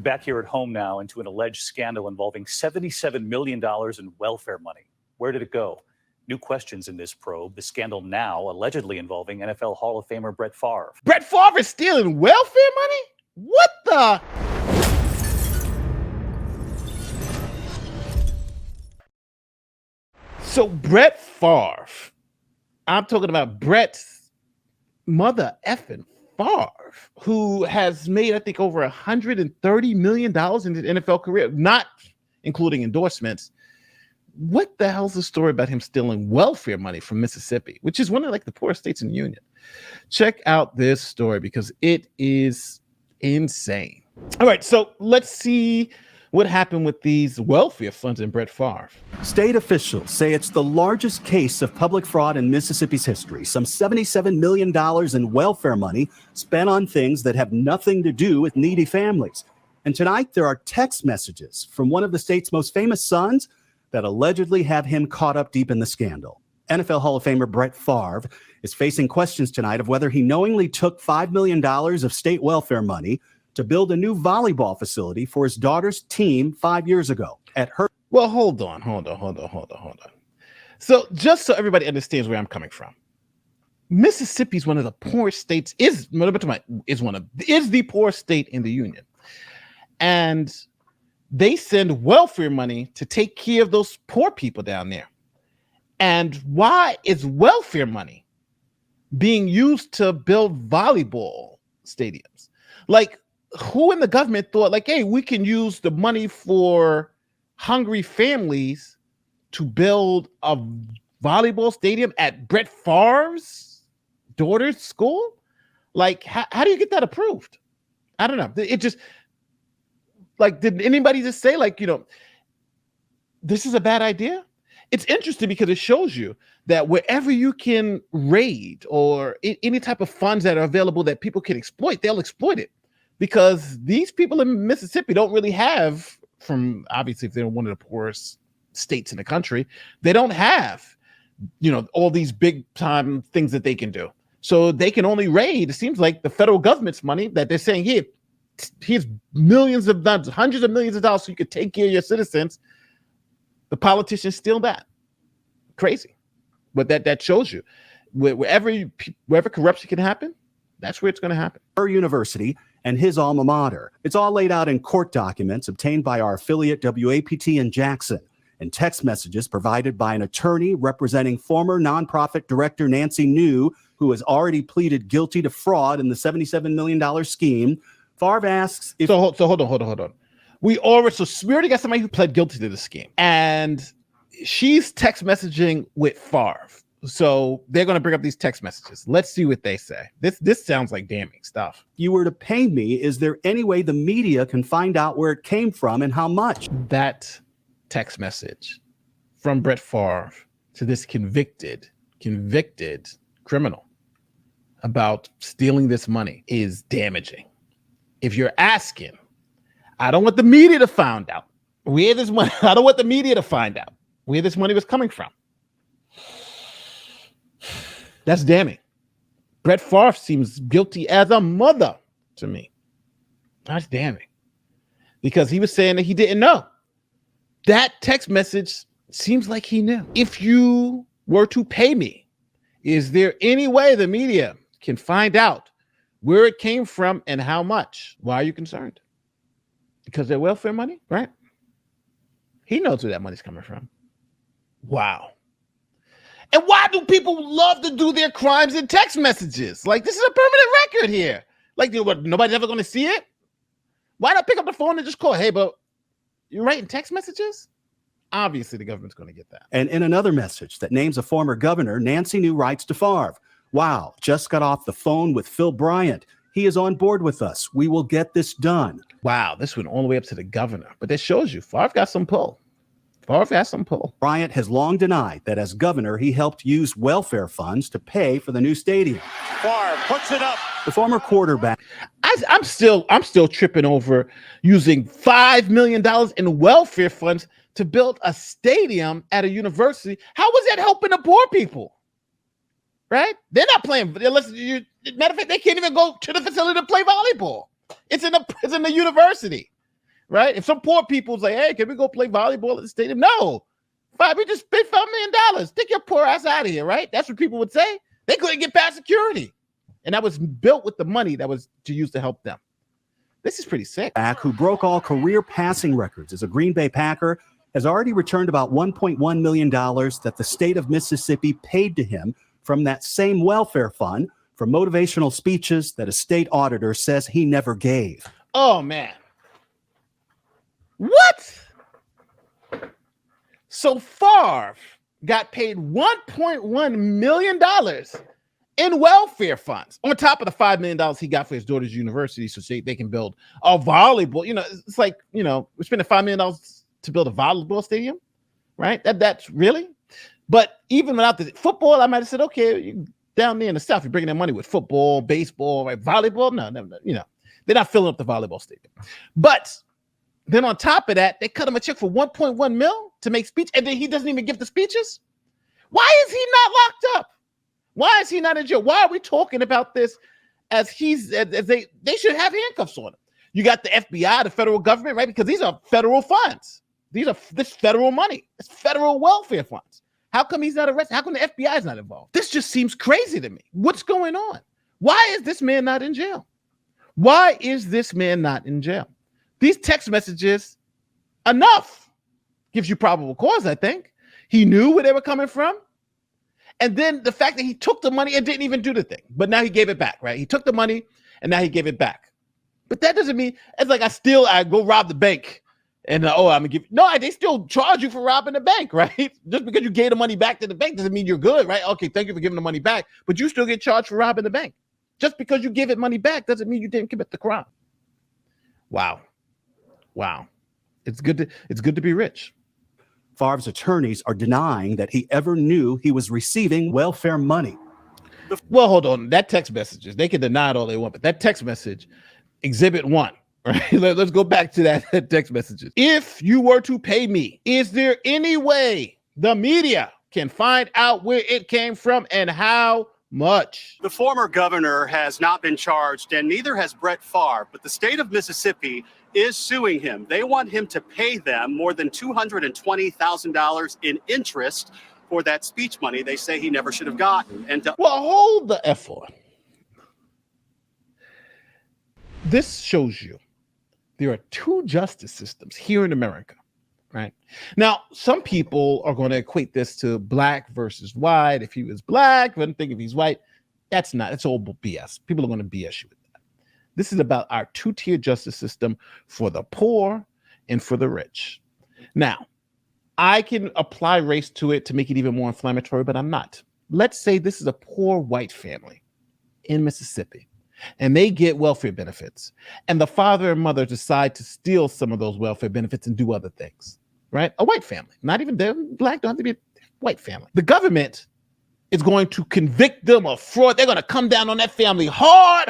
Back here at home now into an alleged scandal involving $77 million in welfare money. Where did it go? New questions in this probe. The scandal now allegedly involving NFL Hall of Famer Brett Favre. Brett Favre is stealing welfare money? What the? So Brett Favre, I'm talking about Brett's mother effing Favre, who has made, I think, over $130 million in his NFL career, not including endorsements. What the hell's the story about him stealing welfare money from Mississippi, which is one of the poorest states in the union? Check out this story because it is insane. All right, so let's see what happened with these welfare funds in Brett Favre. State officials say it's the largest case of public fraud in Mississippi's history. Some $77 million in welfare money spent on things that have nothing to do with needy families. And tonight, there are text messages from one of the state's most famous sons that allegedly have him caught up deep in the scandal. NFL Hall of Famer Brett Favre is facing questions tonight of whether he knowingly took $5 million of state welfare money to build a new volleyball facility for his daughter's team 5 years ago at her. Well, hold on. So just so everybody understands where I'm coming from, Mississippi is one of the poorest states, is the poorest state in the union. And they send welfare money to take care of those poor people down there. And why is welfare money being used to build volleyball stadiums? Who in the government thought, hey, we can use the money for hungry families to build a volleyball stadium at Brett Favre's daughter's school? How do you get that approved? I don't know. It just, did anybody just say, this is a bad idea? It's interesting because it shows you that wherever you can raid or any type of funds that are available that people can exploit, they'll exploit it. Because these people in Mississippi don't really have, obviously, if they're one of the poorest states in the country, they don't have, all these big time things that they can do. So they can only raid, it seems like, the federal government's money that they're saying, here's millions of dollars, hundreds of millions of dollars so you could take care of your citizens. The politicians steal that. Crazy. But that shows you wherever corruption can happen, that's where it's going to happen. Her university and his alma mater. It's all laid out in court documents obtained by our affiliate WAPT in Jackson and text messages provided by an attorney representing former nonprofit director Nancy New, who has already pleaded guilty to fraud in the $77 million scheme. Favre asks if... So hold on. We already got somebody who pled guilty to the scheme, and she's text messaging with Favre. So they're going to bring up these text messages. Let's see what they say. This sounds like damning stuff. You were to pay me. Is there any way the media can find out where it came from and how much? That text message from Brett Favre to this convicted criminal about stealing this money is damaging. If you're asking, I don't want the media to find out where this money. I don't want the media to find out where this money was coming from. That's damning. Brett Favre seems guilty as a mother to me. That's damning. Because he was saying that he didn't know. That text message seems like he knew. If you were to pay me, is there any way the media can find out where it came from and how much? Why are you concerned? Because they're welfare money, right? He knows where that money's coming from. Wow. And why do people love to do their crimes in text messages? This is a permanent record here. Nobody's ever going to see it? Why not pick up the phone and just call? Hey, but you're writing text messages? Obviously, the government's going to get that. And in another message that names a former governor, Nancy New writes to Favre, wow, just got off the phone with Phil Bryant. He is on board with us. We will get this done. Wow, this went all the way up to the governor. But that shows you, Favre got some pull. Bryant has long denied that as governor, he helped use welfare funds to pay for the new stadium. Favre puts it up. The former quarterback. I'm still tripping over using $5 million in welfare funds to build a stadium at a university. How was that helping the poor people? Right? They're not playing. Matter of fact, they can't even go to the facility to play volleyball. It's in the university. right? If some poor people's like, hey, can we go play volleyball at the stadium? No. We just paid $5 million. Take your poor ass out of here, right? That's what people would say. They couldn't get past security. And that was built with the money that was to use to help them. This is pretty sick. Back, who broke all career passing records as a Green Bay Packer, has already returned about $1.1 million that the state of Mississippi paid to him from that same welfare fund for motivational speeches that a state auditor says he never gave. Oh, man. What? So Favre got paid $1.1 million in welfare funds on top of the $5 million he got for his daughter's university so they can build a volleyball. You know, it's like, you know, we're spending $5 million to build a volleyball stadium, right? That's really. But even without the football, I might have said, okay, you down there in the South, you're bringing that money with football, baseball, right? Volleyball, no, you know, they're not filling up the volleyball stadium. But then on top of that, they cut him a check for 1.1 mil to make speech, and then he doesn't even give the speeches. Why is he not locked up? Why is he not in jail? Why are we talking about this as they should have handcuffs on him? You got the FBI, the federal government, right? Because these are federal funds. This federal money. It's federal welfare funds. How come he's not arrested? How come the FBI is not involved? This just seems crazy to me. What's going on? Why is this man not in jail? Why is this man not in jail? These text messages, enough. Gives you probable cause, I think. He knew where they were coming from. And then the fact that he took the money and didn't even do the thing. But now he gave it back, right? He took the money and now he gave it back. But that doesn't mean, it's like I go rob the bank. And I'm gonna give they still charge you for robbing the bank, right? Just because you gave the money back to the bank doesn't mean you're good, right? Okay, thank you for giving the money back, but you still get charged for robbing the bank. Just because you give it money back doesn't mean you didn't commit the crime. Wow. It's good to be rich. Favre's attorneys are denying that he ever knew he was receiving welfare money. Well, hold on. That text messages, they can deny it all they want, but that text message, Exhibit 1. Right? Let's go back to that text messages. If you were to pay me, is there any way the media can find out where it came from and how much? The former governor has not been charged, and neither has Brett Favre, but the state of Mississippi is suing him. They want him to pay them more than $220,000 in interest for that speech money they say he never should have gotten. Well, hold the F on. This shows you there are two justice systems here in America, right? Now, some people are going to equate this to black versus white. If he was black, wouldn't think if he's white. It's all BS. People are going to BS you with that. This is about our two-tier justice system for the poor and for the rich. Now, I can apply race to it to make it even more inflammatory, but I'm not. Let's say this is a poor white family in Mississippi, and they get welfare benefits, and the father and mother decide to steal some of those welfare benefits and do other things, right? A white family, not even black, don't have to be a white family. The government is going to convict them of fraud. They're going to come down on that family hard.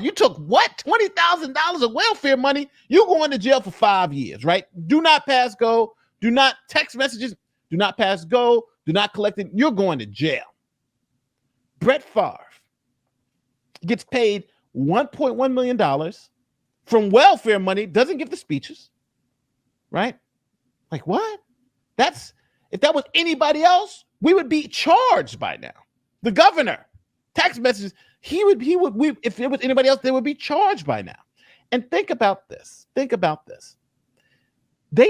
You took what? $20,000 of welfare money. You're going to jail for 5 years, right? Do not pass go. Do not text messages. Do not pass go. Do not collect it. You're going to jail. Brett Favre gets paid $1.1 million from welfare money, doesn't give the speeches, right? Like what? If that was anybody else, we would be charged by now. The governor, text messages, if it was anybody else, they would be charged by now. And think about this. They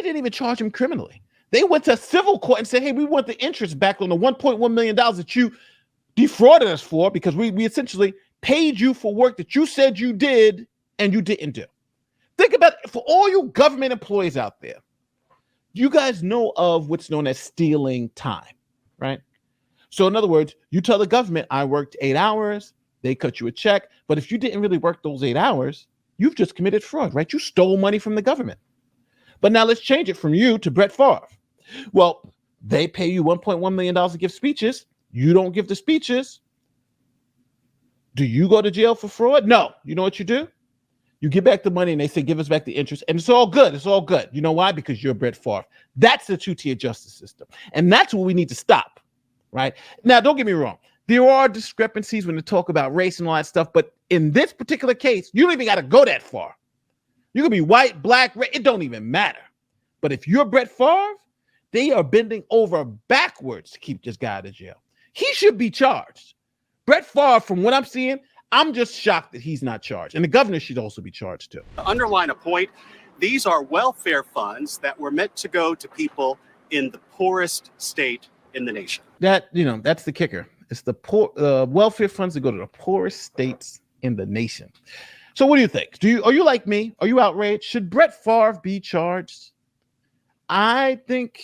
didn't even charge him criminally. They went to civil court and said, hey, we want the interest back on the $1.1 million that you defrauded us for, because we essentially paid you for work that you said you did and you didn't do. Think about it, for all you government employees out there. You guys know of what's known as stealing time, right? So in other words, you tell the government, I worked 8 hours, they cut you a check, but if you didn't really work those 8 hours, you've just committed fraud, right? You stole money from the government. But now let's change it from you to Brett Favre. Well, they pay you $1.1 million to give speeches. You don't give the speeches. Do you go to jail for fraud? No. You know what you do? You give back the money and they say, give us back the interest. And it's all good. It's all good. You know why? Because you're Brett Favre. That's the two-tier justice system. And that's what we need to stop, right? Now, don't get me wrong. There are discrepancies when they talk about race and all that stuff. But in this particular case, you don't even got to go that far. You can be white, black, red. It don't even matter. But if you're Brett Favre, they are bending over backwards to keep this guy out of jail. He should be charged. Brett Favre, from what I'm seeing, I'm just shocked that he's not charged. And the governor should also be charged too. To underline a point, these are welfare funds that were meant to go to people in the poorest state in the nation. That's the kicker. It's the poor welfare funds that go to the poorest states in the nation. So what do you think? Are you like me? Are you outraged? Should Brett Favre be charged? I think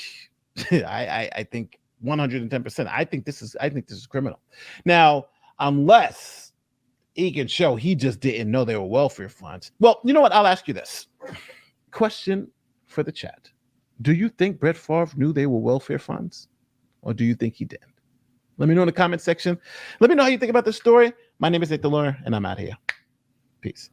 I think 110%. I think this is criminal. Now, unless he can show he just didn't know they were welfare funds. Well, you know what? I'll ask you this. Question for the chat. Do you think Brett Favre knew they were welfare funds? Or do you think he didn't? Let me know in the comment section. Let me know how you think about this story. My name is Nick the Lawyer, and I'm out here. Peace.